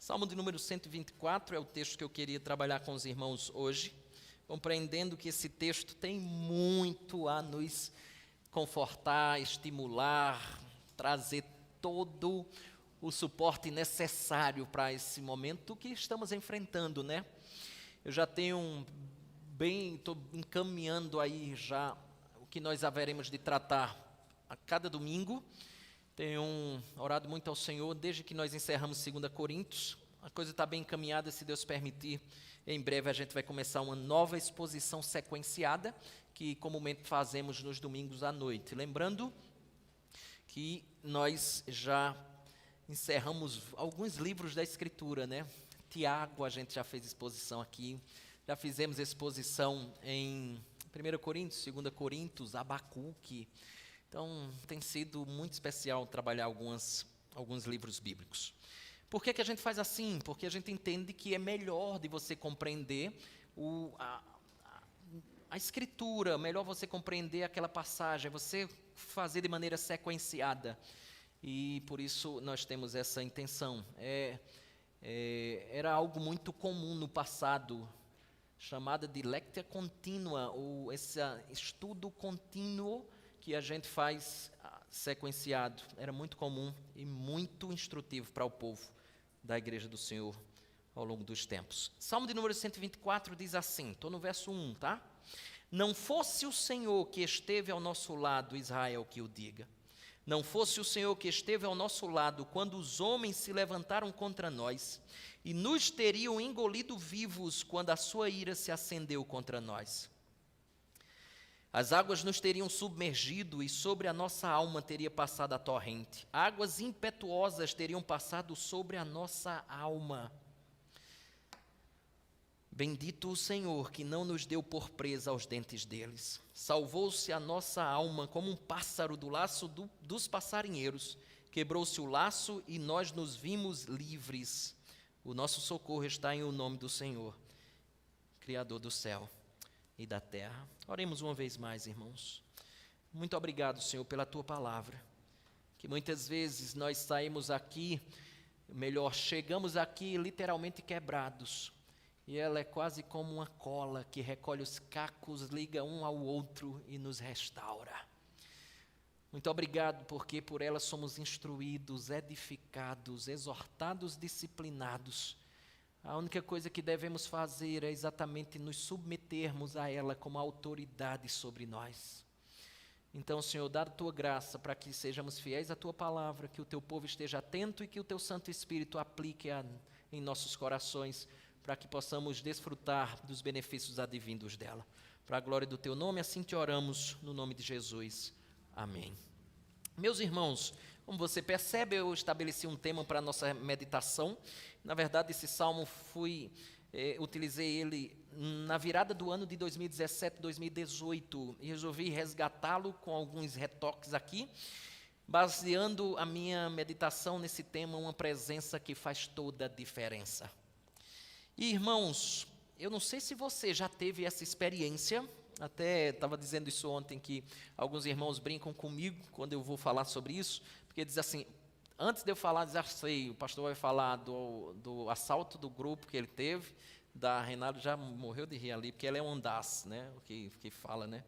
Salmo de número 124 é o texto que eu queria trabalhar com os irmãos hoje, compreendendo que esse texto tem muito a nos confortar, estimular, trazer todo o suporte necessário para esse momento que estamos enfrentando, né? Eu já tenho estou encaminhando aí já o que nós haveremos de tratar a cada domingo. Tenho orado muito ao Senhor desde que nós encerramos 2 Coríntios. A coisa está bem encaminhada, se Deus permitir. Em breve a gente vai começar uma nova exposição sequenciada, que comumente fazemos nos domingos à noite. Lembrando que nós já encerramos alguns livros da Escritura, né? Tiago, a gente já fez exposição aqui. Já fizemos exposição em 1 Coríntios, 2 Coríntios, Abacuque. Então, tem sido muito especial trabalhar alguns livros bíblicos. Por que a gente faz assim? Porque a gente entende que é melhor de você compreender a Escritura, melhor você compreender aquela passagem, você fazer de maneira sequenciada. E por isso nós temos essa intenção. Era algo muito comum no passado, chamada de lectio continua, ou esse estudo contínuo que a gente faz sequenciado. Era muito comum e muito instrutivo para o povo da Igreja do Senhor ao longo dos tempos. Salmo de número 124 diz assim, estou no verso 1, tá? Não fosse o Senhor que esteve ao nosso lado, Israel que o diga. Não fosse o Senhor que esteve ao nosso lado quando os homens se levantaram contra nós e nos teriam engolido vivos quando a sua ira se acendeu contra nós. As águas nos teriam submergido e sobre a nossa alma teria passado a torrente. Águas impetuosas teriam passado sobre a nossa alma. Bendito o Senhor que não nos deu por presa aos dentes deles. Salvou-se a nossa alma como um pássaro do laço dos passarinheiros. Quebrou-se o laço e nós nos vimos livres. O nosso socorro está em o nome do Senhor, Criador do céu e da terra. Oremos uma vez mais, irmãos. Muito obrigado, Senhor, pela Tua palavra, que muitas vezes nós saímos aqui, chegamos aqui literalmente quebrados, e ela é quase como uma cola que recolhe os cacos, liga um ao outro e nos restaura. Muito obrigado, porque por ela somos instruídos, edificados, exortados, disciplinados. A única coisa que devemos fazer é exatamente nos submetermos a ela como autoridade sobre nós. Então, Senhor, dá a Tua graça para que sejamos fiéis à Tua palavra, que o Teu povo esteja atento e que o Teu Santo Espírito aplique em nossos corações, para que possamos desfrutar dos benefícios advindos dela. Para a glória do Teu nome, assim te oramos, no nome de Jesus. Amém. Meus irmãos, como você percebe, eu estabeleci um tema para a nossa meditação. Na verdade, esse salmo utilizei ele na virada do ano de 2017, 2018, e resolvi resgatá-lo com alguns retoques aqui, baseando a minha meditação nesse tema, uma presença que faz toda a diferença. E, irmãos, eu não sei se você já teve essa experiência. Até estava dizendo isso ontem, que alguns irmãos brincam comigo quando eu vou falar sobre isso, porque diz assim, antes de eu falar, já sei, o pastor vai falar do assalto do grupo que ele teve, da Renato já morreu de rir ali, porque ela é um ondaço, né, o que fala, né.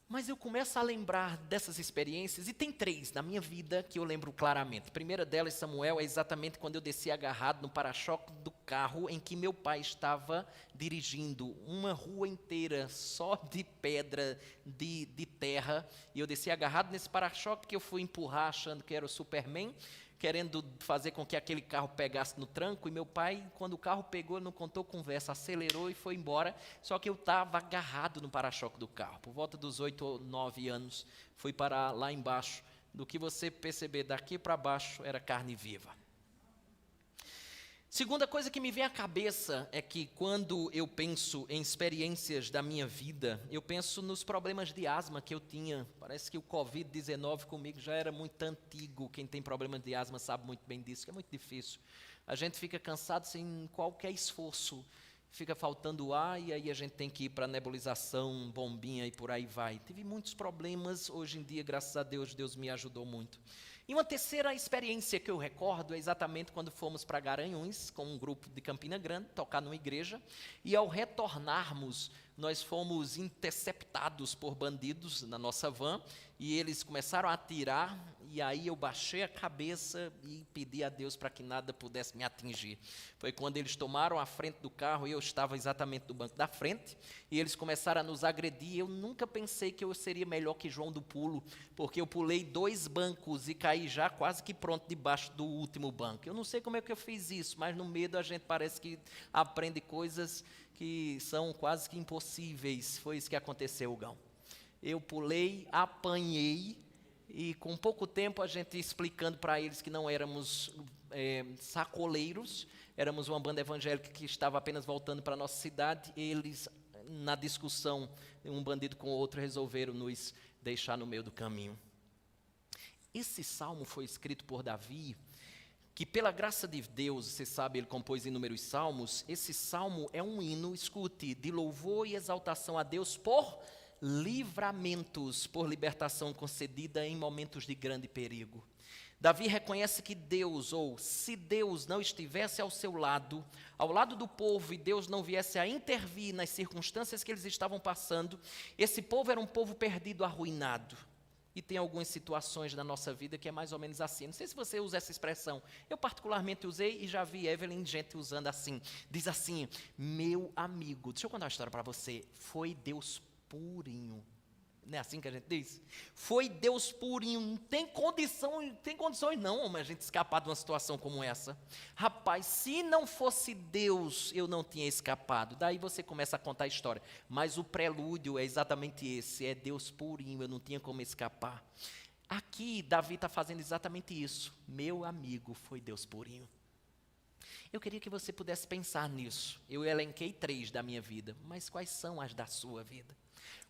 Mas eu começo a lembrar dessas experiências, e tem 3 na minha vida que eu lembro claramente. A primeira delas, Samuel, é exatamente quando eu desci agarrado no para-choque do carro em que meu pai estava dirigindo, uma rua inteira só de pedra, de terra, e eu desci agarrado nesse para-choque que eu fui empurrar achando que era o Superman, querendo fazer com que aquele carro pegasse no tranco, e meu pai, quando o carro pegou, não contou conversa, acelerou e foi embora, só que eu estava agarrado no para-choque do carro. Por volta dos 8 ou 9 anos, fui parar lá embaixo. Do que você perceber daqui para baixo, era carne viva. Segunda coisa que me vem à cabeça é que quando eu penso em experiências da minha vida, eu penso nos problemas de asma que eu tinha. Parece que o Covid-19 comigo já era muito antigo. Quem tem problemas de asma sabe muito bem disso, que é muito difícil. A gente fica cansado sem qualquer esforço, fica faltando ar e aí a gente tem que ir para nebulização, bombinha e por aí vai. Tive muitos problemas, hoje em dia, graças a Deus, Deus me ajudou muito. E uma terceira experiência que eu recordo é exatamente quando fomos para Garanhuns, com um grupo de Campina Grande, tocar numa igreja, e ao retornarmos, nós fomos interceptados por bandidos na nossa van, e eles começaram a atirar, e aí eu baixei a cabeça e pedi a Deus para que nada pudesse me atingir. Foi quando eles tomaram a frente do carro, e eu estava exatamente no banco da frente, e eles começaram a nos agredir. Eu nunca pensei que eu seria melhor que João do Pulo, porque eu pulei 2 bancos e caí já quase que pronto debaixo do último banco. Eu não sei como é que eu fiz isso, mas no medo a gente parece que aprende coisas que são quase que impossíveis. Foi isso que aconteceu, Gão. Eu pulei, apanhei, e com pouco tempo a gente explicando para eles que não éramos sacoleiros, éramos uma banda evangélica que estava apenas voltando para a nossa cidade. Eles, na discussão, um bandido com o outro, resolveram nos deixar no meio do caminho. Esse salmo foi escrito por Davi, que pela graça de Deus, você sabe, ele compôs inúmeros salmos. Esse salmo é um hino, escute, de louvor e exaltação a Deus por livramentos, por libertação concedida em momentos de grande perigo. Davi reconhece que Deus, ou se Deus não estivesse ao seu lado, ao lado do povo, e Deus não viesse a intervir nas circunstâncias que eles estavam passando, esse povo era um povo perdido, arruinado. E tem algumas situações na nossa vida que é mais ou menos assim. Não sei se você usa essa expressão. Eu particularmente usei e já vi Evelyn, gente usando assim. Diz assim: meu amigo, deixa eu contar uma história para você. Foi Deus purinho. Não é assim que a gente diz? Foi Deus purinho. Não tem condições não, mas a gente escapar de uma situação como essa. Rapaz, se não fosse Deus, eu não tinha escapado. Daí você começa a contar a história. Mas o prelúdio é exatamente esse. É Deus purinho, eu não tinha como escapar. Aqui, Davi está fazendo exatamente isso. Meu amigo, foi Deus purinho. Eu queria que você pudesse pensar nisso. Eu elenquei 3 da minha vida, mas quais são as da sua vida?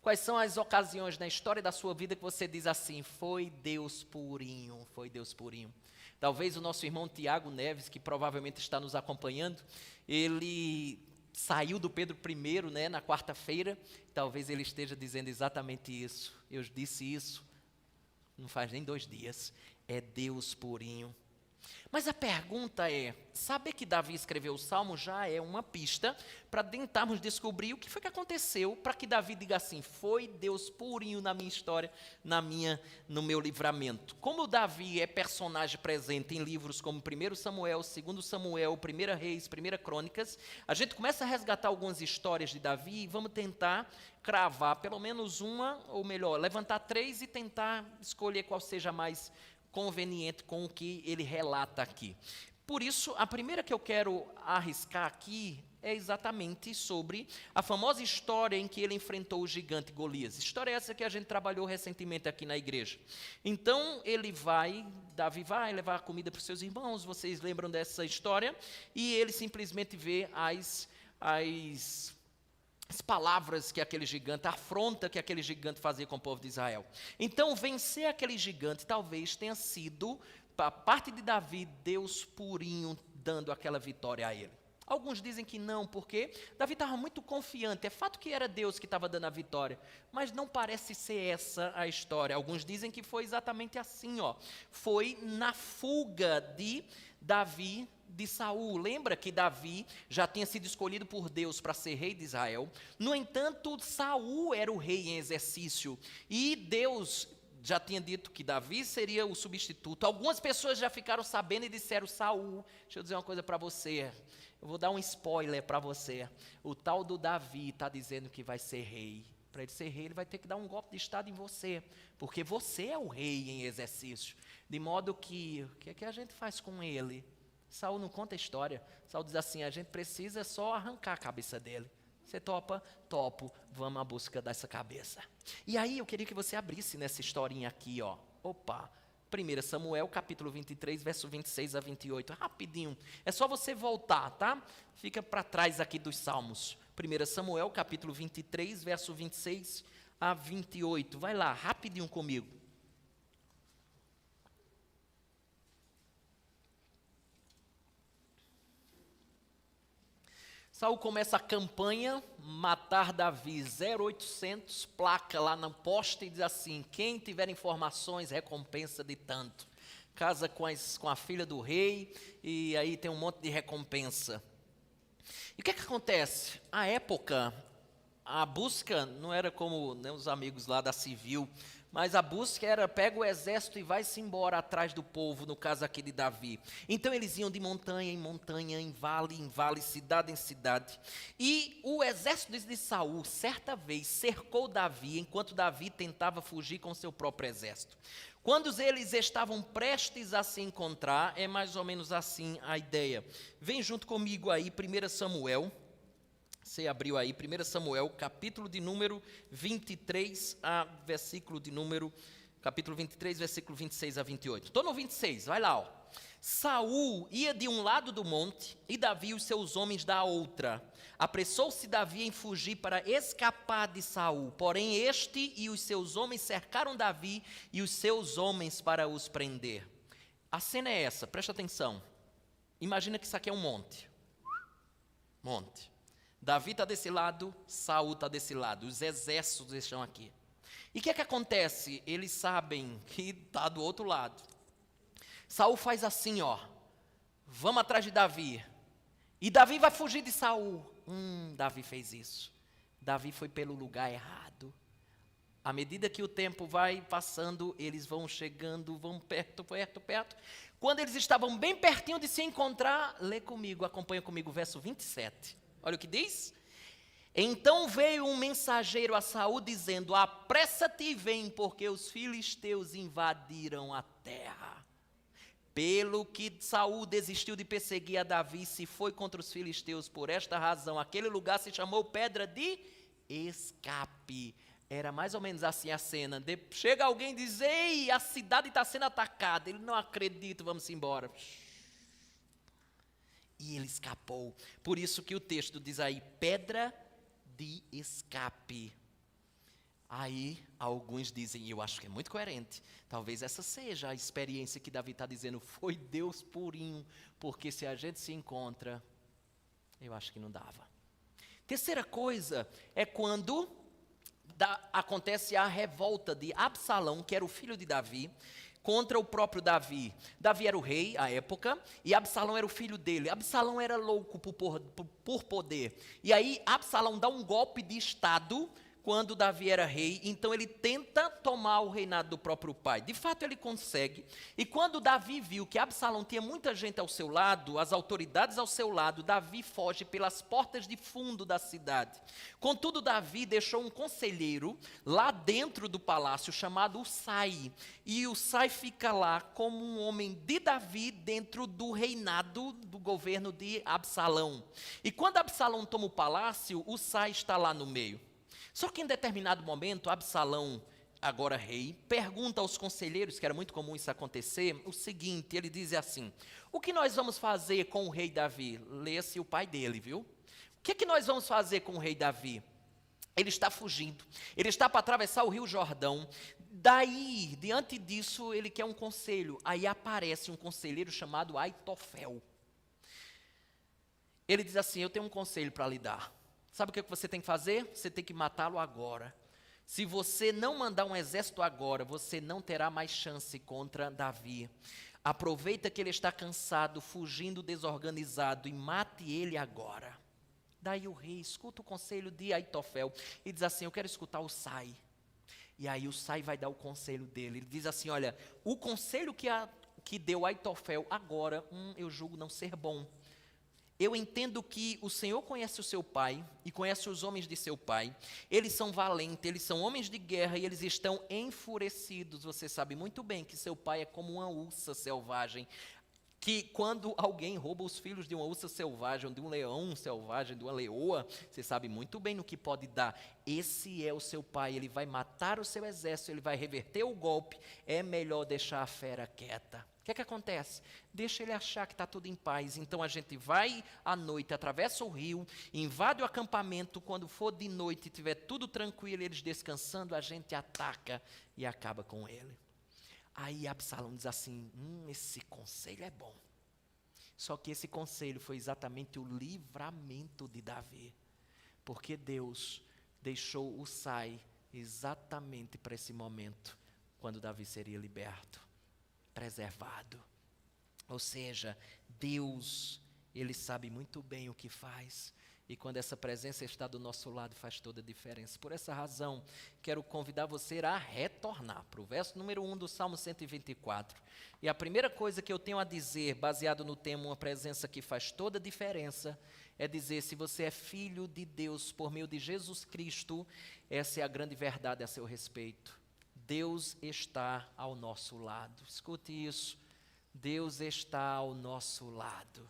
Quais são as ocasiões na história da sua vida que você diz assim: foi Deus purinho, foi Deus purinho? Talvez o nosso irmão Tiago Neves, que provavelmente está nos acompanhando, ele saiu do Pedro I, né, na quarta-feira. Talvez ele esteja dizendo exatamente isso. Eu disse isso, não faz nem 2 dias. É Deus purinho. Mas a pergunta é, saber que Davi escreveu o Salmo já é uma pista para tentarmos descobrir o que foi que aconteceu para que Davi diga assim: foi Deus purinho na minha história, no meu livramento. Como Davi é personagem presente em livros como 1 Samuel, 2 Samuel, 1 Reis, 1 Crônicas, a gente começa a resgatar algumas histórias de Davi e vamos tentar cravar pelo menos uma, ou melhor, levantar 3 e tentar escolher qual seja mais conveniente com o que ele relata aqui. Por isso, a primeira que eu quero arriscar aqui é exatamente sobre a famosa história em que ele enfrentou o gigante Golias. História essa que a gente trabalhou recentemente aqui na igreja. Então, Davi vai levar comida para os seus irmãos, vocês lembram dessa história? E ele simplesmente vê as palavras que aquele gigante, a afronta que aquele gigante fazia com o povo de Israel. Então, vencer aquele gigante talvez tenha sido, para parte de Davi, Deus purinho dando aquela vitória a ele. Alguns dizem que não, porque Davi estava muito confiante. É fato que era Deus que estava dando a vitória, mas não parece ser essa a história. Alguns dizem que foi exatamente assim, foi na fuga de Davi de Saul. Lembra que Davi já tinha sido escolhido por Deus para ser rei de Israel? No entanto, Saul era o rei em exercício e Deus já tinha dito que Davi seria o substituto. Algumas pessoas já ficaram sabendo e disseram: Saul, deixa eu dizer uma coisa para você, eu vou dar um spoiler para você. O tal do Davi está dizendo que vai ser rei. Para ele ser rei, ele vai ter que dar um golpe de estado em você, porque você é o rei em exercício. De modo que, o que é que a gente faz com ele? Saul não conta a história. Saul diz assim: a gente precisa só arrancar a cabeça dele. Você topa? Topo. Vamos à busca dessa cabeça. E aí eu queria que você abrisse nessa historinha aqui, Opa. 1 Samuel, capítulo 23, verso 26 a 28. Rapidinho. É só você voltar, tá? Fica para trás aqui dos Salmos. 1 Samuel, capítulo 23, verso 26 a 28. Vai lá, rapidinho comigo. Saul começa a campanha, matar Davi, 0800, placa lá no poste e diz assim: quem tiver informações, recompensa de tanto. casa com a filha do rei, e aí tem um monte de recompensa. E o que acontece? À época, a busca não era como, né, os amigos lá da civil, mas a busca era pega o exército e vai-se embora atrás do povo, no caso aqui de Davi. Então eles iam de montanha em montanha, em vale, cidade em cidade. E o exército de Saul, certa vez, cercou Davi, enquanto Davi tentava fugir com seu próprio exército. Quando eles estavam prestes a se encontrar, é mais ou menos assim a ideia. Vem junto comigo aí, 1 Samuel. Você abriu aí, 1 Samuel, capítulo de número 23, capítulo 23, versículo 26 a 28. Estou no 26, vai lá, ó. Saul ia de um lado do monte e Davi e os seus homens da outra. Apressou-se Davi em fugir para escapar de Saul, porém este e os seus homens cercaram Davi e os seus homens para os prender. A cena é essa, presta atenção. Imagina que isso aqui é um monte. Monte. Davi está desse lado, Saul está desse lado, os exércitos estão aqui. E o que acontece? Eles sabem que está do outro lado. Saul faz assim, ó, vamos atrás de Davi. E Davi vai fugir de Saul. Davi fez isso. Davi foi pelo lugar errado. À medida que o tempo vai passando, eles vão chegando, vão perto. Quando eles estavam bem pertinho de se encontrar, lê comigo, acompanha comigo o verso 27. Olha o que diz. Então veio um mensageiro a Saul dizendo: apressa-te e vem, porque os filisteus invadiram a terra. Pelo que Saul desistiu de perseguir a Davi, se foi contra os filisteus. Por esta razão, aquele lugar se chamou Pedra de Escape. Era mais ou menos assim a cena. Chega alguém e diz: ei, a cidade está sendo atacada. Ele: não acredito, vamos embora. E ele escapou. Por isso que o texto diz aí, pedra de escape. Aí alguns dizem, e eu acho que é muito coerente, talvez essa seja a experiência que Davi está dizendo, foi Deus purinho, porque se a gente se encontra, eu acho que não dava. Terceira coisa é quando acontece a revolta de Absalão, que era o filho de Davi, contra o próprio Davi. Davi era o rei à época e Absalão era o filho dele. Absalão era louco por poder. E aí Absalão dá um golpe de estado quando Davi era rei, então ele tenta tomar o reinado do próprio pai. De fato ele consegue, e quando Davi viu que Absalão tinha muita gente ao seu lado, as autoridades ao seu lado, Davi foge pelas portas de fundo da cidade. Contudo, Davi deixou um conselheiro lá dentro do palácio chamado Usai, e Usai fica lá como um homem de Davi dentro do reinado do governo de Absalão. E quando Absalão toma o palácio, Usai está lá no meio. Só que em determinado momento, Absalão, agora rei, pergunta aos conselheiros, que era muito comum isso acontecer, o seguinte, ele diz assim: o que nós vamos fazer com o rei Davi? Lê-se o pai dele, viu? O que nós vamos fazer com o rei Davi? Ele está fugindo, ele está para atravessar o rio Jordão. Daí, diante disso, ele quer um conselho. Aí aparece um conselheiro chamado Aitofel. Ele diz assim: eu tenho um conselho para lhe dar. Sabe o que você tem que fazer? Você tem que matá-lo agora. Se você não mandar um exército agora, você não terá mais chance contra Davi. Aproveita que ele está cansado, fugindo desorganizado, e mate ele agora. Daí o rei escuta o conselho de Aitofel e diz assim: eu quero escutar o Sai. E aí o Sai vai dar o conselho dele. Ele diz assim: olha, o conselho que deu Aitofel agora, eu julgo não ser bom. Eu entendo que o Senhor conhece o seu pai e conhece os homens de seu pai. Eles são valentes, eles são homens de guerra e eles estão enfurecidos. Você sabe muito bem que seu pai é como uma ursa selvagem, que quando alguém rouba os filhos de uma ursa selvagem, de um leão selvagem, de uma leoa, você sabe muito bem no que pode dar. Esse é o seu pai, ele vai matar o seu exército, ele vai reverter o golpe. É melhor deixar a fera quieta. O que acontece? Deixa ele achar que está tudo em paz. Então a gente vai à noite, atravessa o rio, invade o acampamento. Quando for de noite e estiver tudo tranquilo, eles descansando, a gente ataca e acaba com ele. Aí Absalão diz assim: esse conselho é bom. Só que esse conselho foi exatamente o livramento de Davi. Porque Deus deixou Usai exatamente para esse momento, quando Davi seria liberto. preservado. Ou seja, Deus, Ele sabe muito bem o que faz. E quando essa presença está do nosso lado, faz toda a diferença. Por essa razão, quero convidar você a retornar para o verso número 1 do Salmo 124. E a primeira coisa que eu tenho a dizer, baseado no tema uma presença que faz toda a diferença, é dizer, se você é filho de Deus por meio de Jesus Cristo, essa é a grande verdade a seu respeito. Deus está ao nosso lado. Escute isso. Deus está ao nosso lado.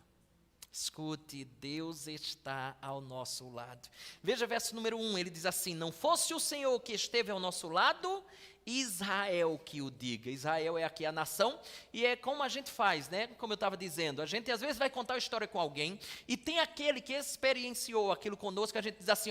Escute, Deus está ao nosso lado. Veja o verso número 1, ele diz assim: não fosse o Senhor que esteve ao nosso lado, Israel que o diga. Israel é aqui a nação, e é como a gente faz, né? Como eu estava dizendo, a gente às vezes vai contar uma história com alguém, e tem aquele que experienciou aquilo conosco, a gente diz assim,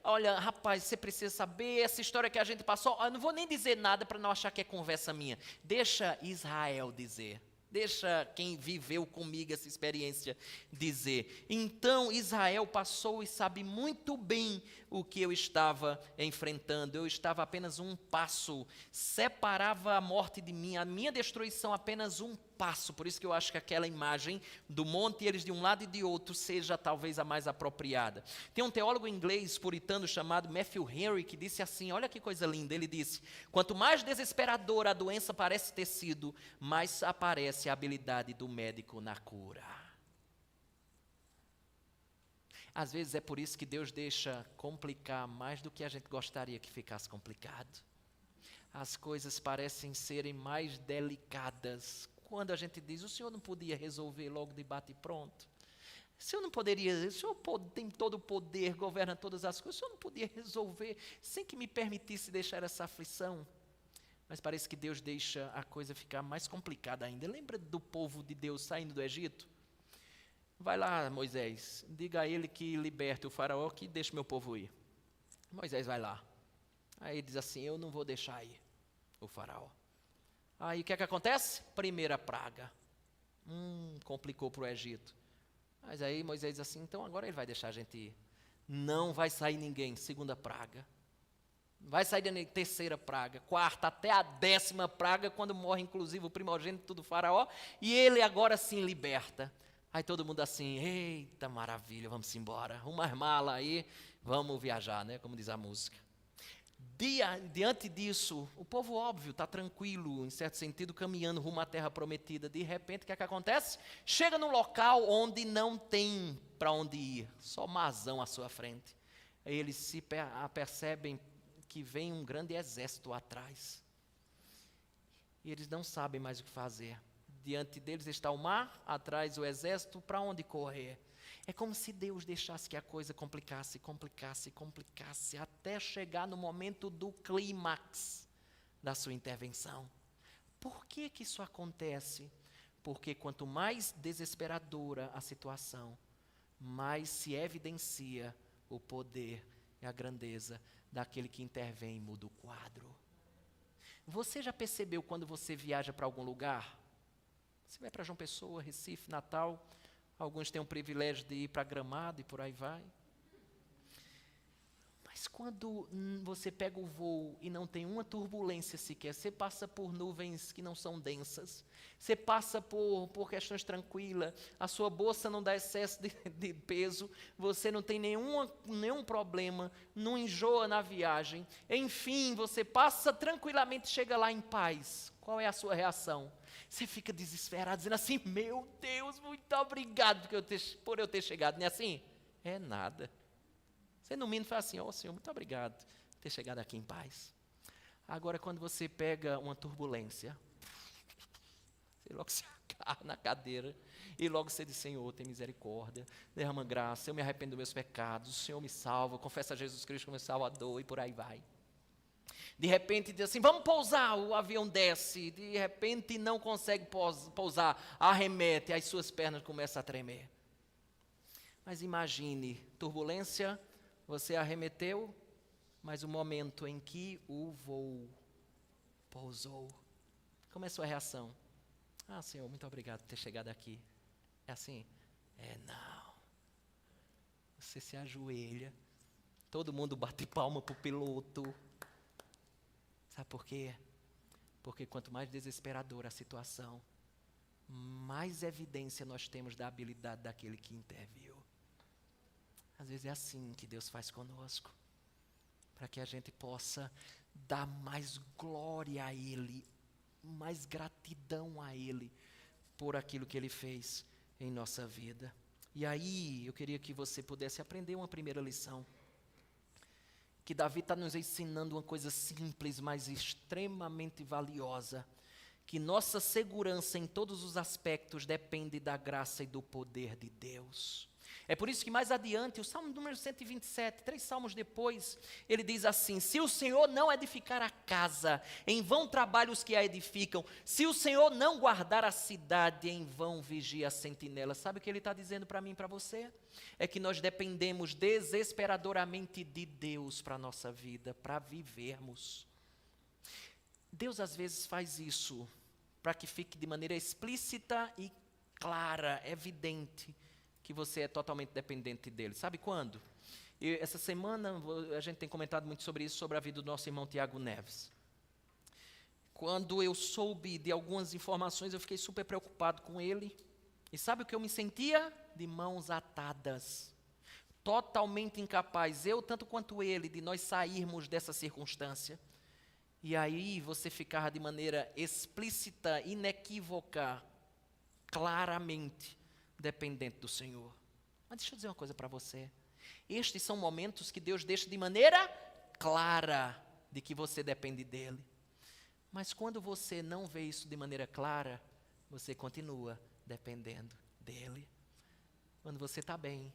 olha, rapaz, você precisa saber essa história que a gente passou, eu não vou nem dizer nada para não achar que é conversa minha, deixa Israel dizer. Deixa quem viveu comigo essa experiência dizer. Então Israel passou e sabe muito bem o que eu estava enfrentando. Eu estava apenas um passo, separava a morte de mim, a minha destruição apenas um passo. Por isso que eu acho que aquela imagem do monte, eles de um lado e de outro, seja talvez a mais apropriada. Tem um teólogo inglês puritano chamado Matthew Henry que disse assim, olha que coisa linda, ele disse, quanto mais desesperadora a doença parece ter sido, mais aparece a habilidade do médico na cura. Às vezes é por isso que Deus deixa complicar mais do que a gente gostaria que ficasse complicado. As coisas parecem serem mais delicadas quando a gente diz, o Senhor não podia resolver logo de bate e pronto. O Senhor não poderia, o Senhor tem todo o poder, governa todas as coisas, o Senhor não podia resolver sem que me permitisse deixar essa aflição. Mas parece que Deus deixa a coisa ficar mais complicada ainda. Lembra do povo de Deus saindo do Egito? Vai lá, Moisés, diga a ele que liberte o faraó, que deixe meu povo ir. Moisés vai lá. Aí ele diz assim, eu não vou deixar ir o faraó. Aí o que é que acontece? Primeira praga. Complicou para o Egito. Mas aí Moisés diz assim, então agora ele vai deixar a gente ir. Não vai sair ninguém. Segunda praga. Vai sair a terceira praga, quarta, até a 10ª praga, quando morre inclusive o primogênito do faraó, e ele agora sim liberta. Aí todo mundo assim, eita maravilha, vamos embora, arruma as malas aí, vamos viajar, né, como diz a música. Diante disso, o povo óbvio está tranquilo, em certo sentido, caminhando rumo à terra prometida. De repente, o que é que acontece? Chega num local onde não tem para onde ir, só mazão à sua frente. Aí eles se percebem que vem um grande exército atrás. E eles não sabem mais o que fazer. Diante deles está o mar, atrás o exército, para onde correr? É como se Deus deixasse que a coisa complicasse, até chegar no momento do clímax da sua intervenção. Por que que isso acontece? Porque quanto mais desesperadora a situação, mais se evidencia o poder e a grandeza daquele que intervém e muda o quadro. Você já percebeu quando você viaja para algum lugar? Você vai para João Pessoa, Recife, Natal, alguns têm o privilégio de ir para Gramado e por aí vai. Mas quando você pega o voo e não tem uma turbulência sequer, você passa por nuvens que não são densas, você passa por questões tranquilas, a sua bolsa não dá excesso de peso, você não tem nenhum problema, não enjoa na viagem, enfim, você passa tranquilamente e chega lá em paz. Qual é a sua reação? Você fica desesperado, dizendo assim, meu Deus, muito obrigado por eu ter chegado, não é assim? É nada. Você no mínimo fala assim, Senhor, muito obrigado por ter chegado aqui em paz. Agora, quando você pega uma turbulência, você logo se agarra na cadeira e logo você diz, Senhor, tem misericórdia, derrama graça, eu me arrependo dos meus pecados, o Senhor me salva, confessa a Jesus Cristo como meu Salvador e por aí vai. De repente diz assim, vamos pousar, o avião desce, de repente não consegue pousar, arremete, as suas pernas começam a tremer. Mas imagine, turbulência, você arremeteu, mas o momento em que o voo pousou, como é a sua reação? Senhor, muito obrigado por ter chegado aqui. É assim? Não. Você se ajoelha, todo mundo bate palma para o piloto. Sabe por quê? Porque quanto mais desesperadora a situação, mais evidência nós temos da habilidade daquele que interviu. Às vezes é assim que Deus faz conosco, para que a gente possa dar mais glória a Ele, mais gratidão a Ele, por aquilo que Ele fez em nossa vida. E aí, eu queria que você pudesse aprender uma primeira lição, que Davi está nos ensinando uma coisa simples, mas extremamente valiosa, que nossa segurança em todos os aspectos depende da graça e do poder de Deus. É por isso que mais adiante, o Salmo número 127, 3 salmos depois, ele diz assim: se o Senhor não edificar a casa, em vão trabalham os que a edificam. Se o Senhor não guardar a cidade, em vão vigia a sentinela. Sabe o que ele está dizendo para mim e para você? É que nós dependemos desesperadoramente de Deus para a nossa vida, para vivermos. Deus às vezes faz isso, para que fique de maneira explícita e clara, evidente, que você é totalmente dependente dele. Sabe quando? Essa semana a gente tem comentado muito sobre isso, sobre a vida do nosso irmão Tiago Neves. Quando eu soube de algumas informações, eu fiquei super preocupado com ele. E sabe o que eu me sentia? De mãos atadas. Totalmente incapaz, eu tanto quanto ele, de nós sairmos dessa circunstância. E aí você ficava de maneira explícita, inequívoca, claramente dependente do Senhor. Mas deixa eu dizer uma coisa para você. Estes são momentos que Deus deixa de maneira clara de que você depende dEle. Mas quando você não vê isso de maneira clara, você continua dependendo dEle. Quando você está bem,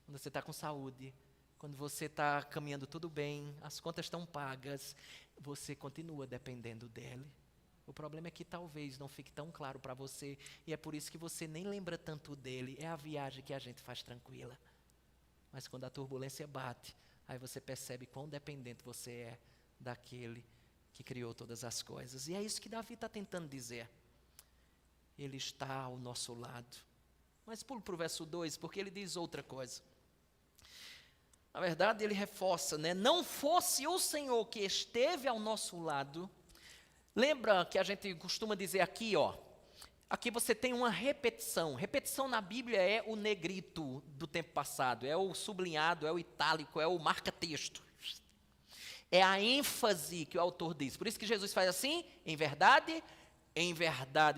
quando você está com saúde, quando você está caminhando tudo bem, as contas estão pagas, você continua dependendo dEle. O problema é que talvez não fique tão claro para você, e é por isso que você nem lembra tanto dele. É a viagem que a gente faz tranquila. Mas quando a turbulência bate, aí você percebe quão dependente você é daquele que criou todas as coisas. E é isso que Davi está tentando dizer. Ele está ao nosso lado. Mas pulo para o verso 2, porque ele diz outra coisa. Na verdade, ele reforça, né? Não fosse o Senhor que esteve ao nosso lado. Lembra que a gente costuma dizer aqui, ó, aqui você tem uma repetição. Repetição na Bíblia é o negrito do tempo passado, é o sublinhado, é o itálico, é o marca-texto. É a ênfase que o autor diz. Por isso que Jesus faz assim: em verdade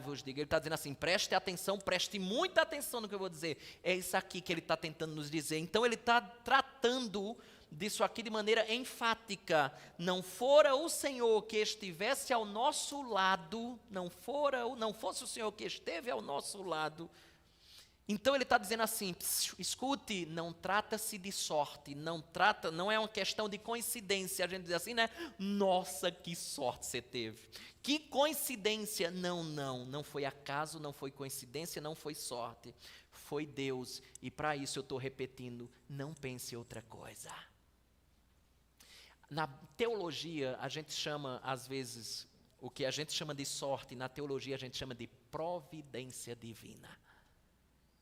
vos digo. Ele está dizendo assim: preste atenção, preste muita atenção no que eu vou dizer. É isso aqui que ele está tentando nos dizer. Então ele está tratando disso aqui de maneira enfática. Não fora o Senhor que estivesse ao nosso lado, não fosse o Senhor que esteve ao nosso lado. Então ele está dizendo assim: escute, não trata-se de sorte, não é uma questão de coincidência. A gente diz assim, né? Nossa, que sorte você teve. Que coincidência. Não foi acaso, não foi coincidência, não foi sorte. Foi Deus. E para isso eu estou repetindo, não pense outra coisa. Na teologia, a gente chama, às vezes, o que a gente chama de sorte, na teologia a gente chama de providência divina.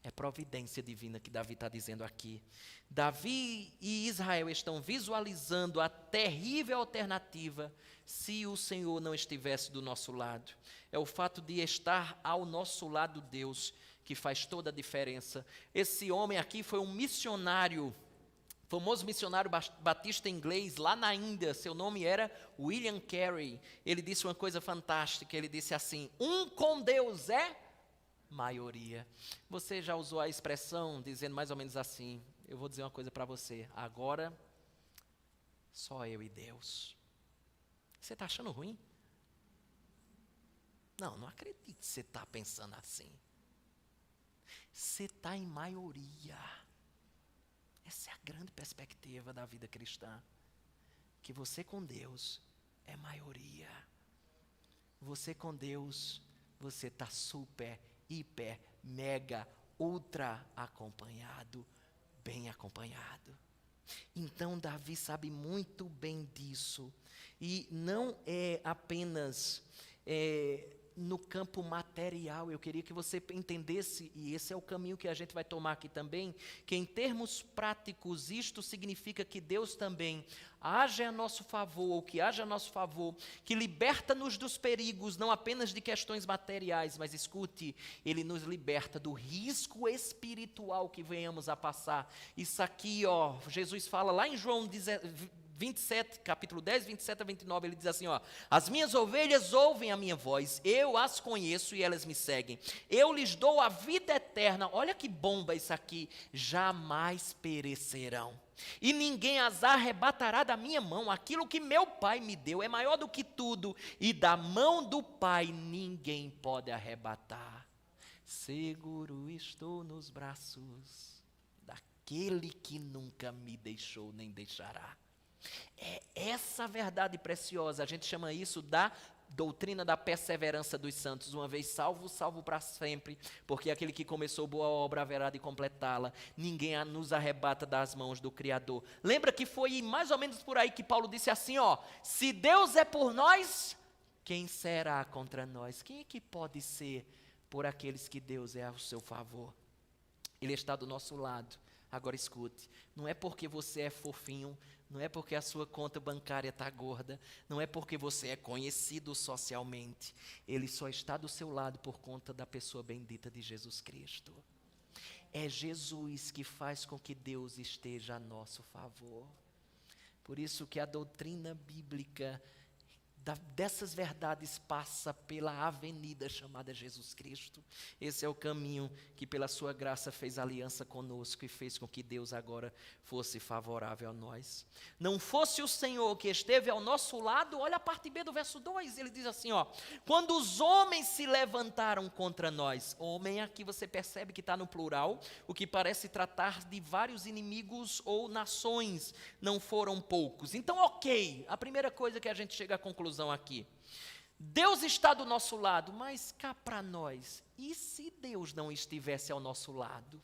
É providência divina que Davi está dizendo aqui. Davi e Israel estão visualizando a terrível alternativa se o Senhor não estivesse do nosso lado. É o fato de estar ao nosso lado Deus que faz toda a diferença. Esse homem aqui foi um missionário, famoso missionário batista inglês lá na Índia. Seu nome era William Carey. Ele disse uma coisa fantástica. Ele disse assim: um com Deus é maioria. Você já usou a expressão dizendo mais ou menos assim: eu vou dizer uma coisa para você, agora só eu e Deus. Você está achando ruim? Não acredito que você está pensando assim. Você está em maioria. Essa é a grande perspectiva da vida cristã. Que você com Deus é maioria. Você com Deus, você está super, hiper, mega, ultra acompanhado, bem acompanhado. Então Davi sabe muito bem disso. E não é apenas no campo material. Eu queria que você entendesse, e esse é o caminho que a gente vai tomar aqui também, que em termos práticos isto significa que Deus também age a nosso favor, ou que age a nosso favor, que liberta-nos dos perigos, não apenas de questões materiais, mas escute, Ele nos liberta do risco espiritual que venhamos a passar. Isso aqui, Jesus fala lá em João 27, capítulo 10, 27 a 29, ele diz assim, as minhas ovelhas ouvem a minha voz, eu as conheço e elas me seguem, eu lhes dou a vida eterna, olha que bomba isso aqui, jamais perecerão, e ninguém as arrebatará da minha mão, aquilo que meu Pai me deu é maior do que tudo, e da mão do Pai ninguém pode arrebatar, seguro estou nos braços daquele que nunca me deixou nem deixará. É essa verdade preciosa, a gente chama isso da doutrina da perseverança dos santos, uma vez salvo, salvo para sempre, porque aquele que começou boa obra haverá de completá-la, ninguém nos arrebata das mãos do Criador. Lembra que foi mais ou menos por aí que Paulo disse assim, se Deus é por nós, quem será contra nós? Quem é que pode ser por aqueles que Deus é ao seu favor? Ele está do nosso lado. Agora escute, não é porque você é fofinho, não é porque a sua conta bancária está gorda, não é porque você é conhecido socialmente. Ele só está do seu lado por conta da pessoa bendita de Jesus Cristo. É Jesus que faz com que Deus esteja a nosso favor. Por isso que a doutrina bíblica dessas verdades passa pela avenida chamada Jesus Cristo. Esse é o caminho que pela sua graça fez aliança conosco e fez com que Deus agora fosse favorável a nós. Não fosse o Senhor que esteve ao nosso lado, olha a parte B do verso 2, ele diz assim, quando os homens se levantaram contra nós, homem aqui você percebe que está no plural, o que parece tratar de vários inimigos ou nações, não foram poucos. Então ok, a primeira coisa que a gente chega à conclusão aqui, Deus está do nosso lado, mas cá para nós, e se Deus não estivesse ao nosso lado?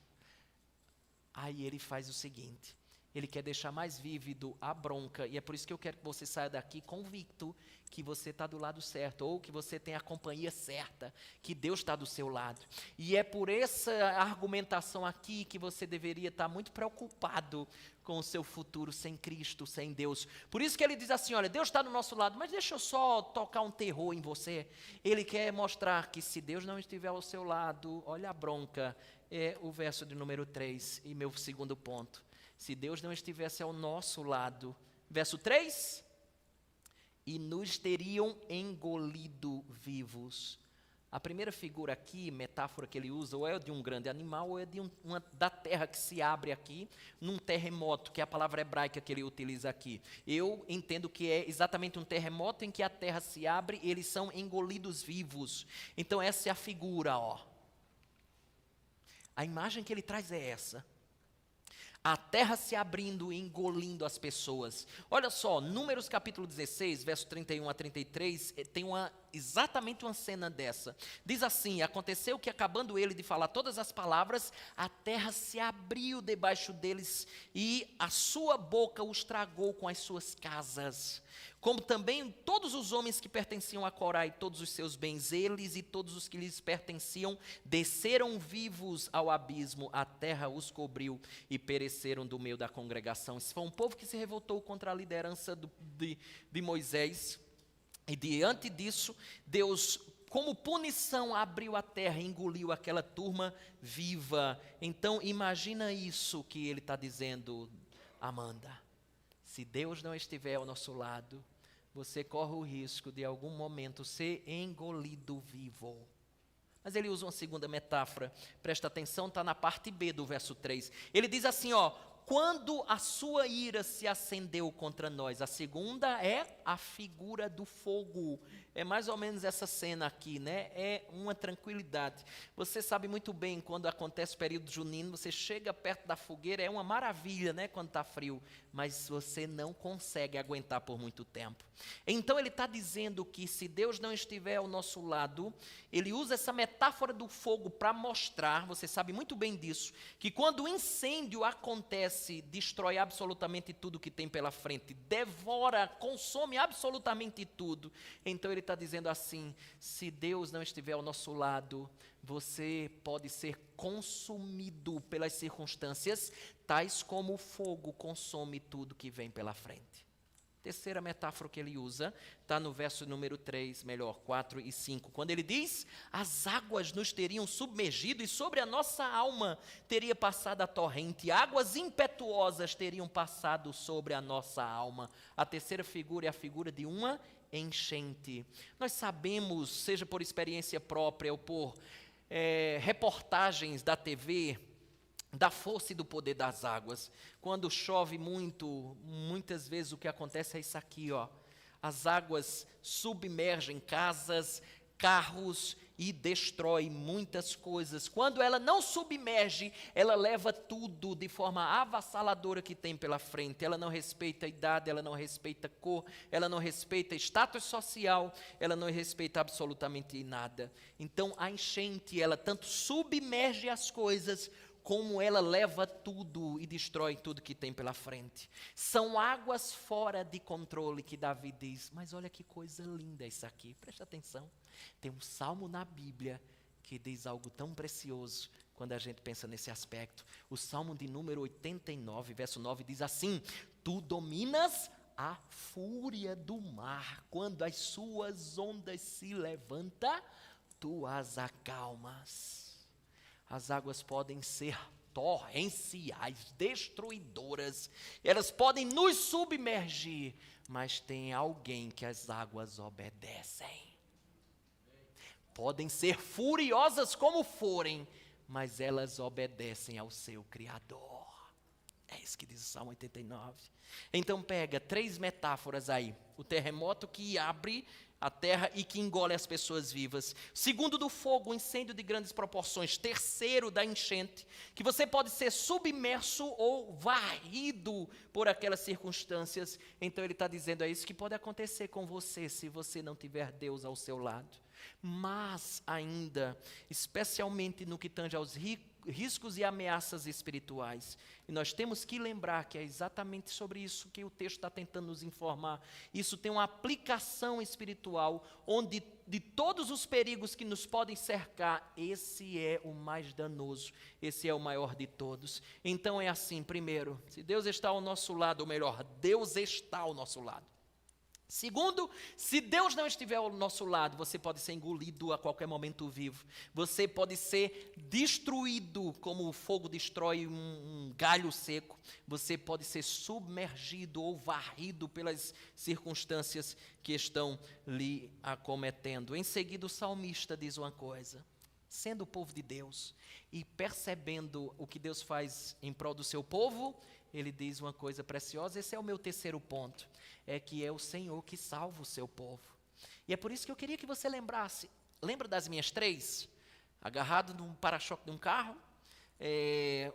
Aí ele faz o seguinte, ele quer deixar mais vívido a bronca, e é por isso que eu quero que você saia daqui convicto que você está do lado certo, ou que você tem a companhia certa, que Deus está do seu lado. E é por essa argumentação aqui que você deveria estar muito preocupado com o seu futuro sem Cristo, sem Deus. Por isso que ele diz assim, olha, Deus está do nosso lado, mas deixa eu só tocar um terror em você. Ele quer mostrar que se Deus não estiver ao seu lado, olha a bronca, é o verso de número 3, e meu segundo ponto. Se Deus não estivesse ao nosso lado, verso 3, e nos teriam engolido vivos. A primeira figura aqui, metáfora que ele usa, ou é de um grande animal, ou é de da terra que se abre aqui, num terremoto, que é a palavra hebraica que ele utiliza aqui. Eu entendo que é exatamente um terremoto em que a terra se abre e eles são engolidos vivos. Então essa é a figura, A imagem que ele traz é essa. A terra se abrindo e engolindo as pessoas. Olha só, Números capítulo 16, verso 31 a 33, tem exatamente uma cena dessa. Diz assim, aconteceu que acabando ele de falar todas as palavras, a terra se abriu debaixo deles e a sua boca os tragou com as suas casas. Como também todos os homens que pertenciam a Corá e todos os seus bens, eles e todos os que lhes pertenciam, desceram vivos ao abismo, a terra os cobriu e pereceram do meio da congregação. Esse foi um povo que se revoltou contra a liderança de Moisés, e diante disso, Deus, como punição, abriu a terra e engoliu aquela turma viva. Então, imagina isso que ele está dizendo, Amanda. Se Deus não estiver ao nosso lado, você corre o risco de, em algum momento, ser engolido vivo. Mas ele usa uma segunda metáfora. Presta atenção, está na parte B do verso 3. Ele diz assim, quando a sua ira se acendeu contra nós. A segunda é a figura do fogo. É mais ou menos essa cena aqui, né? É uma tranquilidade. Você sabe muito bem, quando acontece o período junino, você chega perto da fogueira, é uma maravilha, né? Quando está frio. Mas você não consegue aguentar por muito tempo. Então ele está dizendo que se Deus não estiver ao nosso lado, ele usa essa metáfora do fogo para mostrar, você sabe muito bem disso, que quando o incêndio acontece, desce, destrói absolutamente tudo que tem pela frente, devora, consome absolutamente tudo. Então ele está dizendo assim: se Deus não estiver ao nosso lado, você pode ser consumido pelas circunstâncias, tais como o fogo consome tudo que vem pela frente. Terceira metáfora que ele usa, está no verso número 3, 4 e 5, quando ele diz: as águas nos teriam submergido e sobre a nossa alma teria passado a torrente, águas impetuosas teriam passado sobre a nossa alma. A terceira figura é a figura de uma enchente. Nós sabemos, seja por experiência própria ou por reportagens da TV, da força e do poder das águas. Quando chove muito, muitas vezes o que acontece é isso aqui, ó. As águas submergem casas, carros e destrói muitas coisas. Quando ela não submerge, ela leva tudo de forma avassaladora que tem pela frente. Ela não respeita a idade, ela não respeita cor, ela não respeita status social, ela não respeita absolutamente nada. Então a enchente, ela tanto submerge as coisas, como ela leva tudo e destrói tudo que tem pela frente. São águas fora de controle, que Davi diz. Mas olha que coisa linda isso aqui, presta atenção. Tem um salmo na Bíblia que diz algo tão precioso quando a gente pensa nesse aspecto. O salmo de número 89, verso 9, diz assim: tu dominas a fúria do mar, quando as suas ondas se levantam, tu as acalmas. As águas podem ser torrenciais, destruidoras, elas podem nos submergir, mas tem alguém que as águas obedecem. Podem ser furiosas como forem, mas elas obedecem ao seu Criador. É isso que diz o Salmo 89. Então pega 3 metáforas aí: o terremoto que abre a terra e que engole as pessoas vivas. Segundo, do fogo, um incêndio de grandes proporções. Terceiro, da enchente, que você pode ser submerso ou varrido por aquelas circunstâncias. Então ele está dizendo: é isso que pode acontecer com você se você não tiver Deus ao seu lado. Mas ainda, especialmente no que tange aos riscos e ameaças espirituais. E nós temos que lembrar que é exatamente sobre isso que o texto está tentando nos informar. Isso tem uma aplicação espiritual, onde de todos os perigos que nos podem cercar, esse é o mais danoso, esse é o maior de todos. Então é assim: primeiro, se Deus está ao nosso lado, ou melhor, Deus está ao nosso lado. Segundo, se Deus não estiver ao nosso lado, você pode ser engolido a qualquer momento vivo. Você pode ser destruído como o fogo destrói um galho seco. Você pode ser submergido ou varrido pelas circunstâncias que estão lhe acometendo. Em seguida, o salmista diz uma coisa: sendo o povo de Deus e percebendo o que Deus faz em prol do seu povo, ele diz uma coisa preciosa. Esse é o meu terceiro ponto, é que é o Senhor que salva o seu povo. E é por isso que eu queria que você lembrasse. Lembra das minhas 3? Agarrado num para-choque de um carro,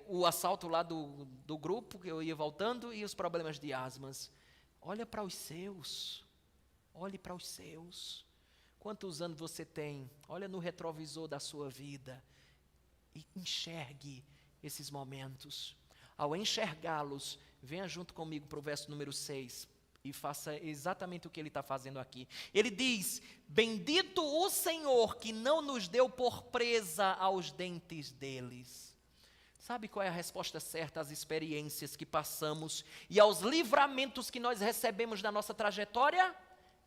o assalto lá do grupo, que eu ia voltando, e os problemas de asmas. Olha para os seus, olhe para os seus. Quantos anos você tem? Olha no retrovisor da sua vida e enxergue esses momentos. Ao enxergá-los, venha junto comigo para o verso número 6 e faça exatamente o que ele está fazendo aqui. Ele diz: bendito o Senhor que não nos deu por presa aos dentes deles. Sabe qual é a resposta certa às experiências que passamos e aos livramentos que nós recebemos na nossa trajetória?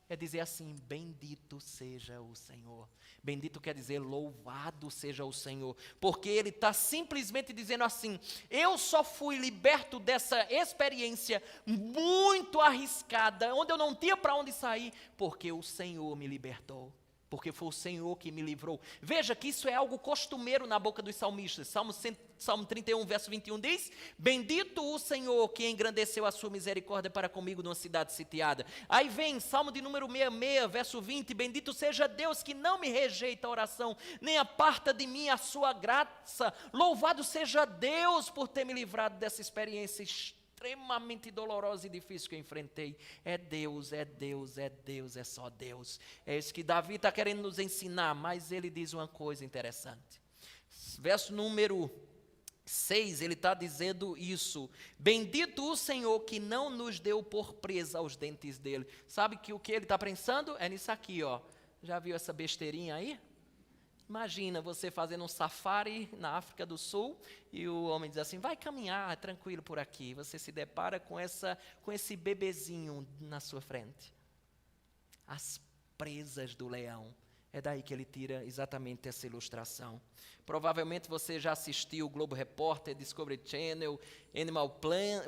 É dizer assim: bendito seja o Senhor. Bendito quer dizer louvado seja o Senhor, porque ele está simplesmente dizendo assim: eu só fui liberto dessa experiência muito arriscada, onde eu não tinha para onde sair, porque o Senhor me libertou. Porque foi o Senhor que me livrou. Veja que isso é algo costumeiro na boca dos salmistas. Salmo 31, verso 21 diz: bendito o Senhor que engrandeceu a sua misericórdia para comigo numa cidade sitiada. Aí vem Salmo de número 66, verso 20: bendito seja Deus que não me rejeita a oração, nem aparta de mim a sua graça. Louvado seja Deus por ter me livrado dessa experiência extremamente dolorosa e difícil que eu enfrentei. É Deus, é Deus, é Deus, é só Deus. É isso que Davi está querendo nos ensinar, mas ele diz uma coisa interessante. Verso número 6, ele está dizendo isso. Bendito o Senhor que não nos deu por presa aos dentes dele. Sabe que o que ele está pensando? É nisso aqui, ó. Já viu essa besteirinha aí? Imagina você fazendo um safari na África do Sul e o homem diz assim, vai caminhar tranquilo por aqui. Você se depara com esse bebezinho na sua frente. As presas do leão. É daí que ele tira exatamente essa ilustração. Provavelmente você já assistiu o Globo Repórter, Discovery Channel, Animal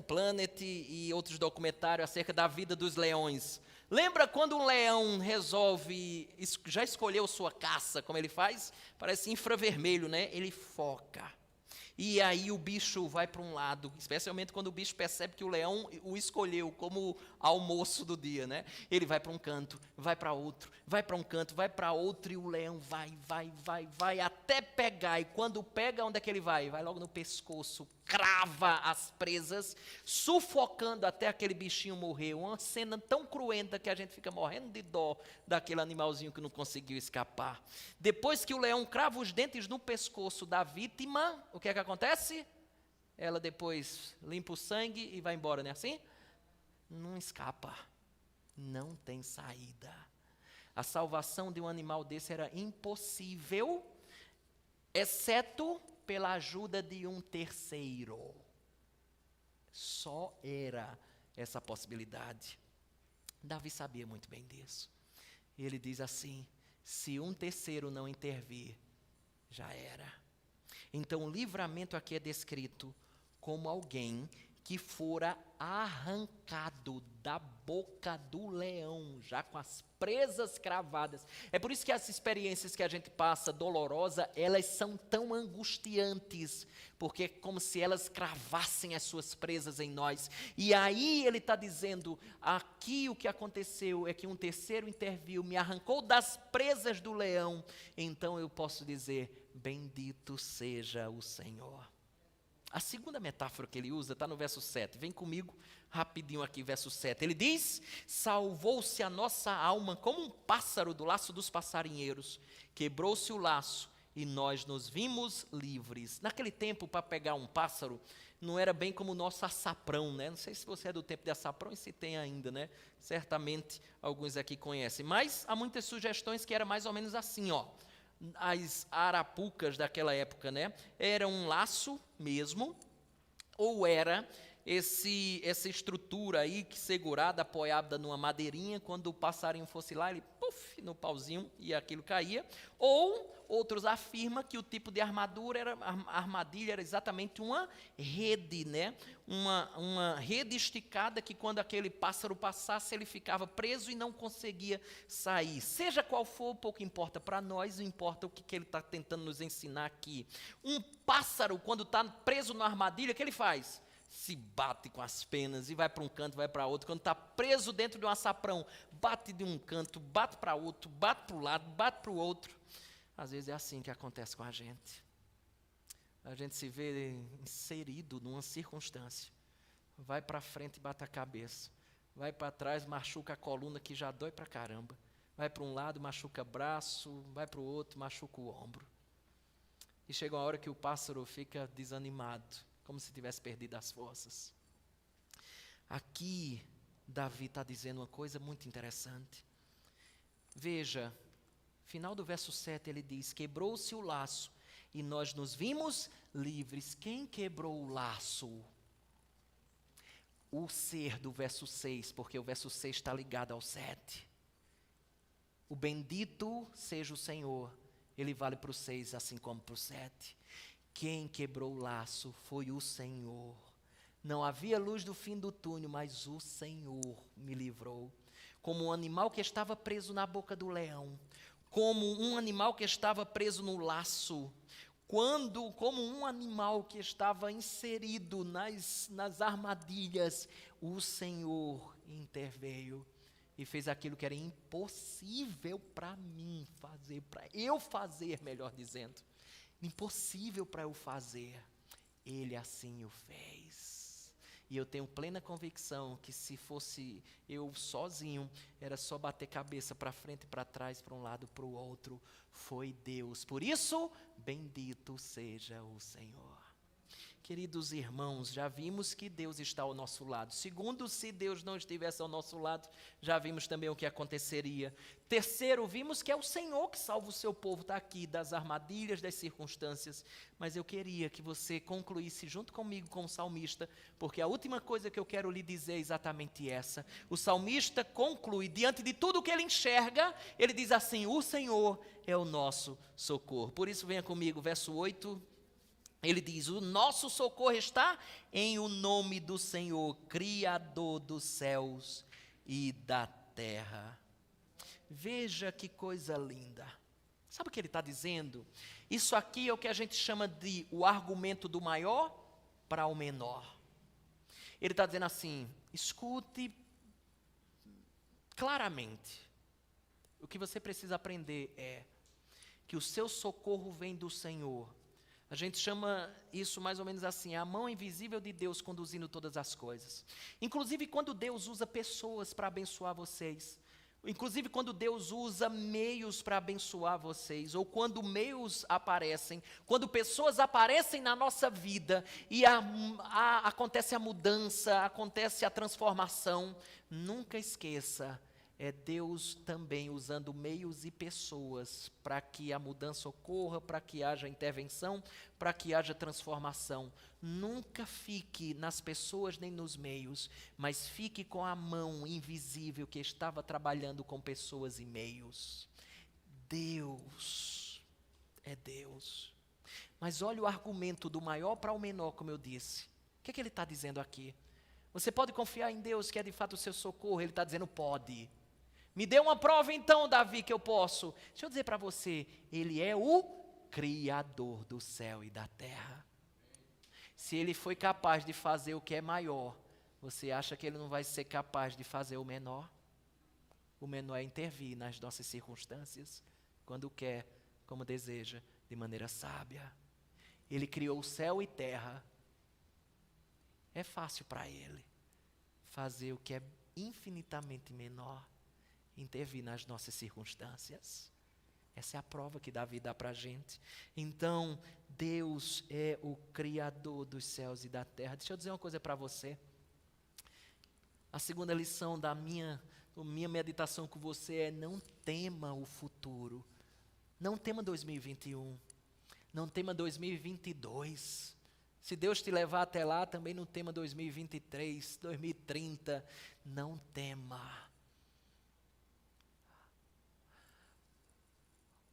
Planet e outros documentários acerca da vida dos leões. Lembra quando um leão resolve, já escolheu sua caça, como ele faz? Parece infravermelho, né? Ele foca. E aí o bicho vai para um lado, especialmente quando o bicho percebe que o leão o escolheu como almoço do dia, né? Ele vai para um canto, vai para outro, vai para um canto, vai para outro, e o leão vai, até pegar. E quando pega, onde é que ele vai? Vai logo no pescoço, crava as presas, sufocando até aquele bichinho morrer. Uma cena tão cruenta que a gente fica morrendo de dó daquele animalzinho que não conseguiu escapar. Depois que o leão crava os dentes no pescoço da vítima, o que é que acontece? Ela depois limpa o sangue e vai embora, não é assim? Não escapa, não tem saída. A salvação de um animal desse era impossível, exceto pela ajuda de um terceiro. Só era essa possibilidade. Davi sabia muito bem disso. E ele diz assim, se um terceiro não intervir, já era. Então o livramento aqui é descrito como alguém que fora arrancado da boca do leão, já com as presas cravadas. É por isso que as experiências que a gente passa, dolorosa, elas são tão angustiantes, porque é como se elas cravassem as suas presas em nós. E aí ele está dizendo, aqui o que aconteceu é que um terceiro interviu, me arrancou das presas do leão, então eu posso dizer, bendito seja o Senhor. A segunda metáfora que ele usa está no verso 7. Vem comigo rapidinho aqui, verso 7. Ele diz, salvou-se a nossa alma como um pássaro do laço dos passarinheiros. Quebrou-se o laço e nós nos vimos livres. Naquele tempo, para pegar um pássaro, não era bem como o nosso açaprão, né? Não sei se você é do tempo de açaprão e se tem ainda, né? Certamente alguns aqui conhecem. Mas há muitas sugestões que era mais ou menos assim, ó. As arapucas daquela época, né? Era um laço mesmo, ou era essa estrutura aí que segurada, apoiada numa madeirinha, quando o passarinho fosse lá, ele puff, no pauzinho e aquilo caía. Ou outros afirmam que o tipo de armadilha era exatamente uma rede, né? Uma rede esticada que quando aquele pássaro passasse, ele ficava preso e não conseguia sair. Seja qual for, pouco importa para nós, importa o que ele está tentando nos ensinar aqui. Um pássaro, quando está preso na armadilha, o que ele faz? Se bate com as penas e vai para um canto, vai para outro. Quando está preso dentro de um açaprão, bate de um canto, bate para outro, bate para o lado, bate para o outro. Às vezes é assim que acontece com a gente. A gente se vê inserido numa circunstância. Vai para frente e bate a cabeça. Vai para trás, machuca a coluna que já dói para caramba. Vai para um lado, machuca o braço. Vai para o outro, machuca o ombro. E chega uma hora que o pássaro fica desanimado, como se tivesse perdido as forças. Aqui, Davi está dizendo uma coisa muito interessante. Veja, final do verso 7 ele diz, quebrou-se o laço e nós nos vimos livres. Quem quebrou o laço? O ser do verso 6, porque o verso 6 está ligado ao 7. O bendito seja o Senhor, ele vale para o 6 assim como para o 7. Quem quebrou o laço foi o Senhor. Não havia luz do fim do túnel, mas o Senhor me livrou. Como um animal que estava preso na boca do leão, como um animal que estava preso no laço, como um animal que estava inserido nas armadilhas, o Senhor interveio e fez aquilo que era impossível para mim fazer, para eu fazer, melhor dizendo. Impossível para eu fazer, ele assim o fez. E eu tenho plena convicção que se fosse eu sozinho, era só bater cabeça para frente e para trás, para um lado para o outro. Foi Deus. Por isso, bendito seja o Senhor. Queridos irmãos, já vimos que Deus está ao nosso lado. Segundo, se Deus não estivesse ao nosso lado, já vimos também o que aconteceria. Terceiro, vimos que é o Senhor que salva o seu povo daqui, das armadilhas, das circunstâncias. Mas eu queria que você concluísse junto comigo com o salmista, porque a última coisa que eu quero lhe dizer é exatamente essa. O salmista conclui, diante de tudo que ele enxerga, ele diz assim: o Senhor é o nosso socorro. Por isso, venha comigo, verso 8. Ele diz: o nosso socorro está em o nome do Senhor, Criador dos céus e da terra. Veja que coisa linda. Sabe o que ele está dizendo? Isso aqui é o que a gente chama de o argumento do maior para o menor. Ele está dizendo assim: escute claramente. O que você precisa aprender é que o seu socorro vem do Senhor. A gente chama isso mais ou menos assim: a mão invisível de Deus conduzindo todas as coisas. Inclusive quando Deus usa pessoas para abençoar vocês. Inclusive quando Deus usa meios para abençoar vocês. Ou quando meios aparecem. Quando pessoas aparecem na nossa vida e acontece a mudança, acontece a transformação. Nunca esqueça. É Deus também usando meios e pessoas para que a mudança ocorra, para que haja intervenção, para que haja transformação. Nunca fique nas pessoas nem nos meios, mas fique com a mão invisível que estava trabalhando com pessoas e meios. Deus é Deus. Mas olha o argumento do maior para o menor, como eu disse. O que é que ele está dizendo aqui? Você pode confiar em Deus, que é de fato o seu socorro. Ele está dizendo: pode. Me dê uma prova então, Davi, que eu posso. Deixa eu dizer para você, Ele é o Criador do céu e da terra. Se Ele foi capaz de fazer o que é maior, você acha que Ele não vai ser capaz de fazer o menor? O menor é intervir nas nossas circunstâncias, quando quer, como deseja, de maneira sábia. Ele criou o céu e terra. É fácil para Ele fazer o que é infinitamente menor, intervir nas nossas circunstâncias. Essa é a prova que Davi dá para a gente. Então, Deus é o Criador dos céus e da terra. Deixa eu dizer uma coisa para você. A segunda lição da minha meditação com você é: não tema o futuro. Não tema 2021. Não tema 2022. Se Deus te levar até lá, também não tema 2023, 2030. Não tema.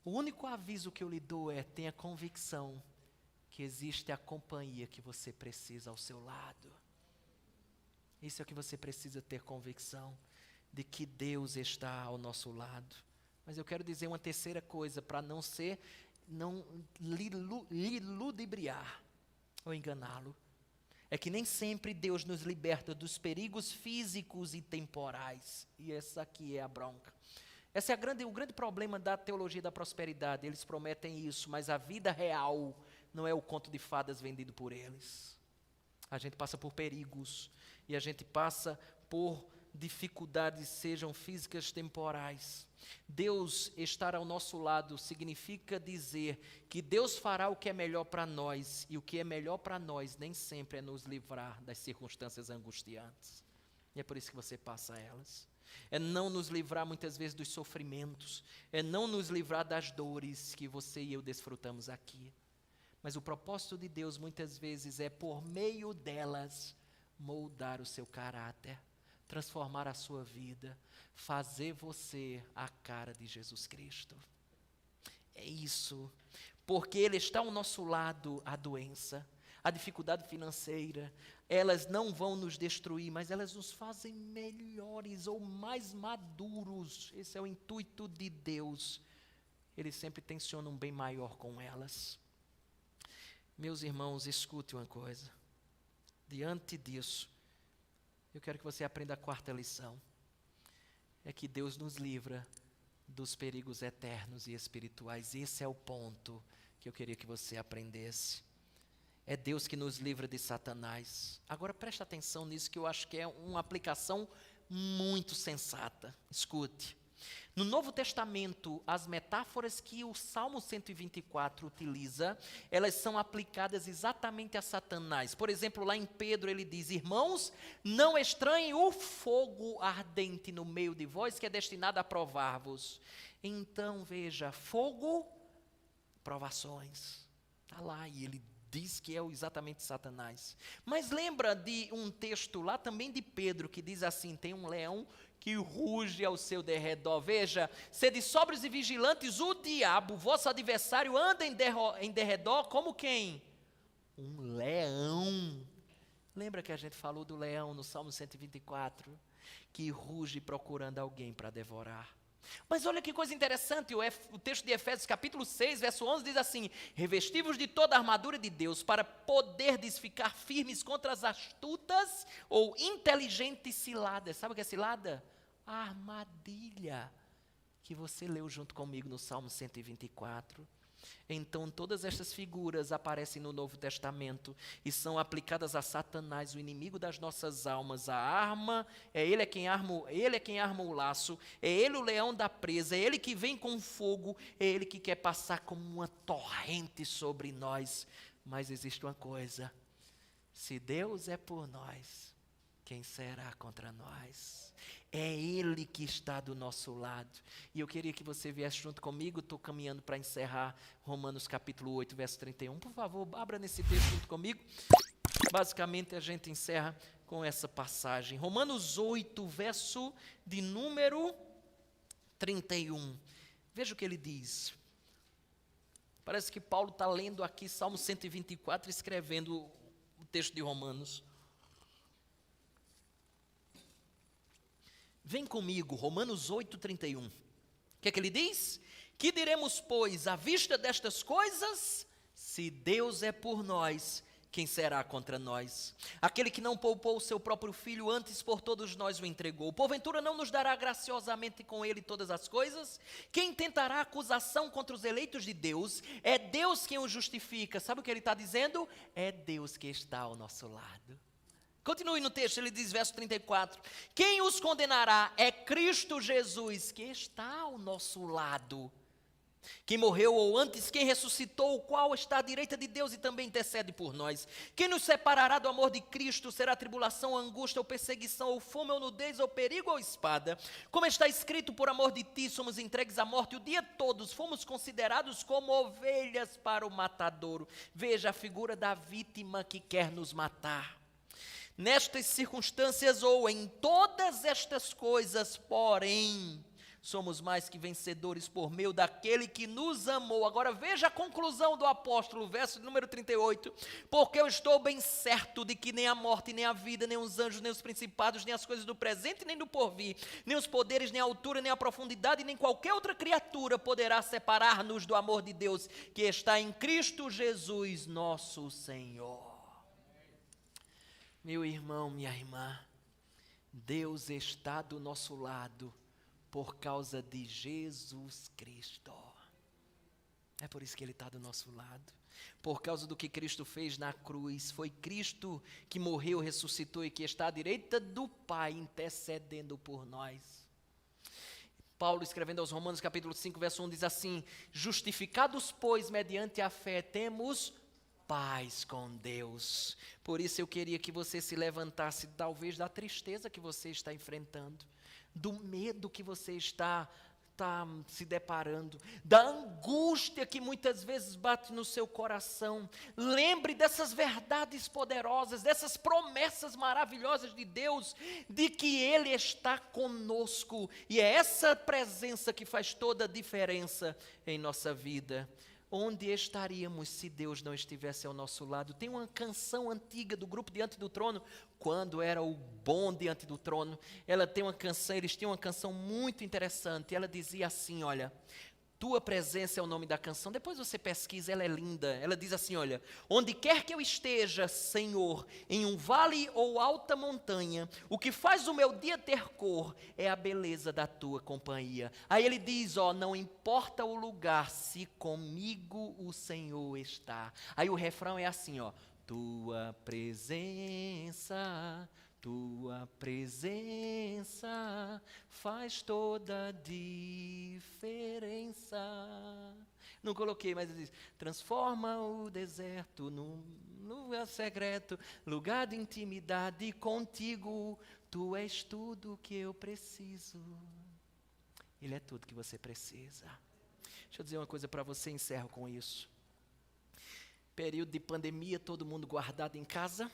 O único aviso que eu lhe dou é: tenha convicção que existe a companhia que você precisa ao seu lado. Isso é o que você precisa ter convicção, de que Deus está ao nosso lado. Mas eu quero dizer uma terceira coisa, para não lhe ludibriar ou enganá-lo. É que nem sempre Deus nos liberta dos perigos físicos e temporais. E essa aqui é a bronca. Esse é o grande problema da teologia da prosperidade. Eles prometem isso, mas a vida real não é o conto de fadas vendido por eles. A gente passa por perigos e a gente passa por dificuldades, sejam físicas, temporais. Deus estar ao nosso lado significa dizer que Deus fará o que é melhor para nós, e o que é melhor para nós nem sempre é nos livrar das circunstâncias angustiantes. E é por isso que você passa elas. É não nos livrar muitas vezes dos sofrimentos, é não nos livrar das dores que você e eu desfrutamos aqui. Mas o propósito de Deus muitas vezes é, por meio delas, moldar o seu caráter, transformar a sua vida, fazer você a cara de Jesus Cristo. É isso, porque Ele está ao nosso lado. A doença, a dificuldade financeira, elas não vão nos destruir, mas elas nos fazem melhores ou mais maduros. Esse é o intuito de Deus. Ele sempre tenciona um bem maior com elas. Meus irmãos, escute uma coisa. Diante disso, eu quero que você aprenda a quarta lição. É que Deus nos livra dos perigos eternos e espirituais. Esse é o ponto que eu queria que você aprendesse. É Deus que nos livra de Satanás. Agora preste atenção nisso, que eu acho que é uma aplicação muito sensata. Escute. No Novo Testamento, as metáforas que o Salmo 124 utiliza, elas são aplicadas exatamente a Satanás. Por exemplo, lá em Pedro ele diz: irmãos, não estranhem o fogo ardente no meio de vós, que é destinado a provar-vos. Então, veja, fogo, provações. Está lá, e ele diz que é exatamente Satanás. Mas lembra de um texto lá também de Pedro, que diz assim: tem um leão que ruge ao seu derredor. Veja, sede sóbrios e vigilantes, o diabo, vosso adversário, anda em derredor como quem? Um leão. Lembra que a gente falou do leão no Salmo 124? Que ruge procurando alguém para devorar. Mas olha que coisa interessante, o texto de Efésios capítulo 6, verso 11 diz assim: revestivos de toda a armadura de Deus, para poderdes ficar firmes contra as astutas ou inteligentes ciladas. Sabe o que é cilada? A armadilha que você leu junto comigo no Salmo 124. Então todas estas figuras aparecem no Novo Testamento e são aplicadas a Satanás, o inimigo das nossas almas. A arma, ele é quem arma o laço, é ele o leão da presa, é ele que vem com fogo, é ele que quer passar como uma torrente sobre nós. Mas existe uma coisa: se Deus é por nós, quem será contra nós? É Ele que está do nosso lado. E eu queria que você viesse junto comigo. Estou caminhando para encerrar Romanos capítulo 8, verso 31. Por favor, abra nesse texto junto comigo. Basicamente a gente encerra com essa passagem. Romanos 8, verso de número 31. Veja o que ele diz. Parece que Paulo está lendo aqui Salmo 124, escrevendo o texto de Romanos. Vem comigo, Romanos 8, 31. O que é que ele diz? Que diremos, pois, à vista destas coisas? Se Deus é por nós, quem será contra nós? Aquele que não poupou o seu próprio filho, antes por todos nós o entregou. Porventura não nos dará graciosamente com ele todas as coisas? Quem tentará acusação contra os eleitos de Deus? É Deus quem os justifica. Sabe o que ele está dizendo? É Deus que está ao nosso lado. Continue no texto, ele diz, verso 34, quem os condenará é Cristo Jesus, que está ao nosso lado, quem morreu ou antes, quem ressuscitou, o qual está à direita de Deus e também intercede por nós. Quem nos separará do amor de Cristo? Será tribulação, angústia ou perseguição, ou fome, ou nudez, ou perigo, ou espada? Como está escrito, por amor de ti somos entregues à morte o dia todo, fomos considerados como ovelhas para o matadouro. Veja a figura da vítima que quer nos matar. Nestas circunstâncias ou em todas estas coisas, porém, somos mais que vencedores por meio daquele que nos amou. Agora veja a conclusão do apóstolo, verso número 38. Porque eu estou bem certo de que nem a morte, nem a vida, nem os anjos, nem os principados, nem as coisas do presente, nem do porvir, nem os poderes, nem a altura, nem a profundidade, nem qualquer outra criatura poderá separar-nos do amor de Deus, que está em Cristo Jesus, nosso Senhor. Meu irmão, minha irmã, Deus está do nosso lado por causa de Jesus Cristo. É por isso que Ele está do nosso lado. Por causa do que Cristo fez na cruz. Foi Cristo que morreu, ressuscitou e que está à direita do Pai, intercedendo por nós. Paulo, escrevendo aos Romanos, capítulo 5, verso 1, diz assim: justificados, pois, mediante a fé, temos paz com Deus. Por isso eu queria que você se levantasse, talvez da tristeza que você está enfrentando, do medo que você está se deparando, da angústia que muitas vezes bate no seu coração. Lembre dessas verdades poderosas, dessas promessas maravilhosas de Deus, de que Ele está conosco, e é essa presença que faz toda a diferença em nossa vida. Onde estaríamos se Deus não estivesse ao nosso lado? Tem uma canção antiga do grupo Diante do Trono, quando era o bom Diante do Trono. Ela tem uma canção, eles tinham uma canção muito interessante. Ela dizia assim, olha, tua presença é o nome da canção. Depois você pesquisa, ela é linda. Ela diz assim, olha, onde quer que eu esteja, Senhor, em um vale ou alta montanha, o que faz o meu dia ter cor é a beleza da tua companhia. Aí ele diz, ó, não importa o lugar, se comigo o Senhor está. Aí o refrão é assim, ó, tua presença Tua presença faz toda a diferença. Não coloquei, mas diz: transforma o deserto num lugar secreto, lugar de intimidade contigo. Tu és tudo que eu preciso. Ele é tudo que você precisa. Deixa eu dizer uma coisa para você, encerro com isso. Período de pandemia, todo mundo guardado em casa.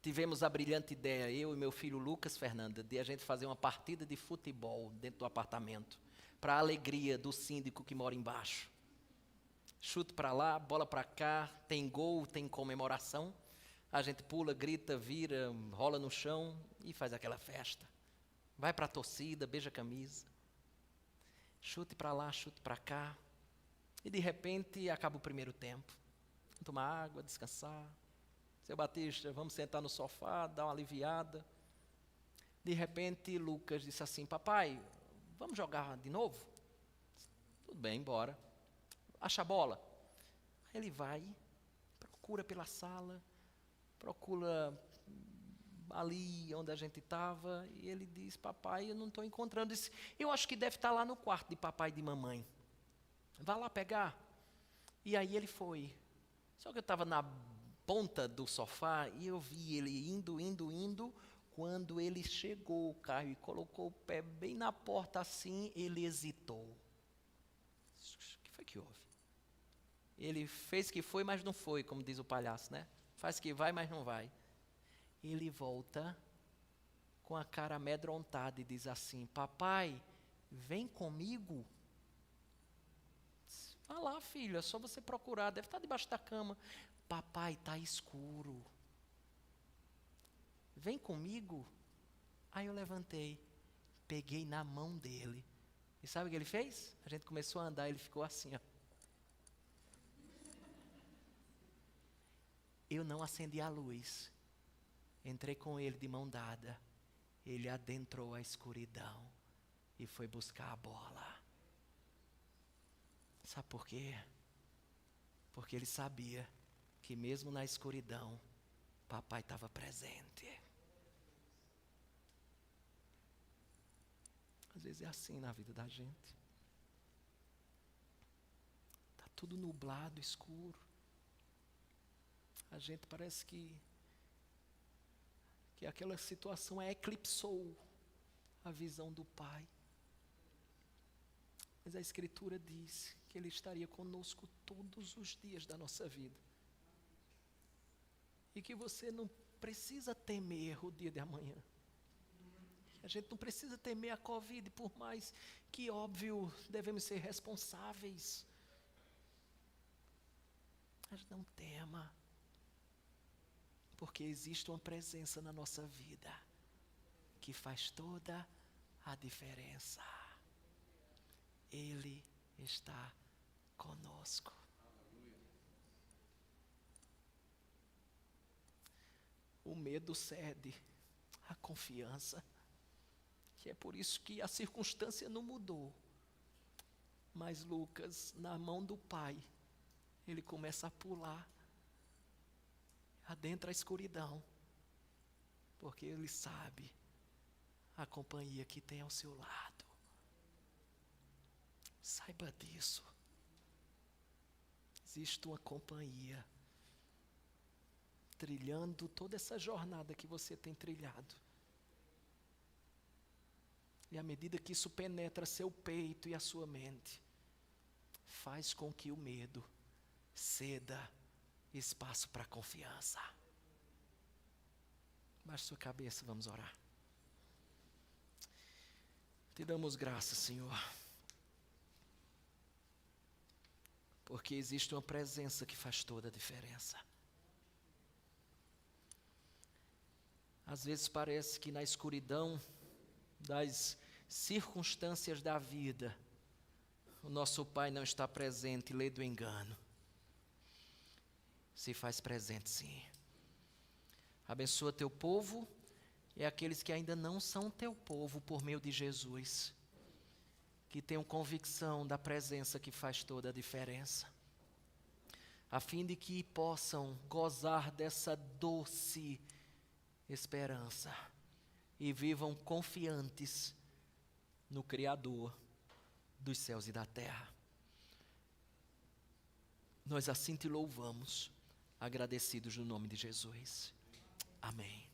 Tivemos a brilhante ideia, eu e meu filho Lucas Fernanda, de a gente fazer uma partida de futebol dentro do apartamento, para a alegria do síndico que mora embaixo. Chute para lá, bola para cá, tem gol, tem comemoração. A gente pula, grita, vira, rola no chão e faz aquela festa. Vai para a torcida, beija a camisa. Chute para lá, chute para cá. E de repente acaba o primeiro tempo. Tomar água, descansar. Seu Batista, vamos sentar no sofá, dar uma aliviada. De repente Lucas disse assim: papai, vamos jogar de novo? Tudo bem, bora. Acha a bola. Aí ele vai, procura pela sala, procura ali onde a gente estava, e ele diz: papai, eu não estou encontrando. Disse: eu acho que deve estar lá no quarto de papai e de mamãe. Vá lá pegar. E aí ele foi. Só que eu estava na ponta do sofá e eu vi ele indo. Quando ele chegou o carro e colocou o pé bem na porta assim, ele hesitou. O que foi que houve? Ele fez que foi, mas não foi, como diz o palhaço, né? Faz que vai, mas não vai. Ele volta com a cara amedrontada e diz assim: papai, vem comigo. Vá lá, filho, é só você procurar, deve estar debaixo da cama. Papai, está escuro. Vem comigo. Aí eu levantei, peguei na mão dele. E sabe o que ele fez? A gente começou a andar, ele ficou assim, ó. Eu não acendi a luz. Entrei com ele de mão dada. Ele adentrou a escuridão e foi buscar a bola. Sabe por quê? Porque ele sabia que mesmo na escuridão, papai estava presente. Às vezes é assim na vida da gente. Está tudo nublado, escuro. A gente parece que aquela situação eclipsou a visão do Pai. Mas a Escritura diz que Ele estaria conosco todos os dias da nossa vida. E que você não precisa temer o dia de amanhã. A gente não precisa temer a Covid, por mais que, óbvio, devemos ser responsáveis. Mas não tema, porque existe uma presença na nossa vida que faz toda a diferença. Ele está conosco. O medo cede à confiança, que é por isso que a circunstância não mudou. Mas Lucas, na mão do Pai, ele começa a pular, adentra a escuridão, porque ele sabe a companhia que tem ao seu lado. Saiba disso. Existe uma companhia trilhando toda essa jornada que você tem trilhado. E à medida que isso penetra seu peito e a sua mente, faz com que o medo ceda espaço para a confiança. Baixe sua cabeça, vamos orar. Te damos graças, Senhor, porque existe uma presença que faz toda a diferença. Às vezes parece que na escuridão das circunstâncias da vida, o nosso Pai não está presente, lei do engano. Se faz presente, sim. Abençoa teu povo e aqueles que ainda não são teu povo por meio de Jesus, que tenham convicção da presença que faz toda a diferença, a fim de que possam gozar dessa doce esperança e vivam confiantes no Criador dos céus e da terra. Nós assim te louvamos, agradecidos no nome de Jesus. Amém.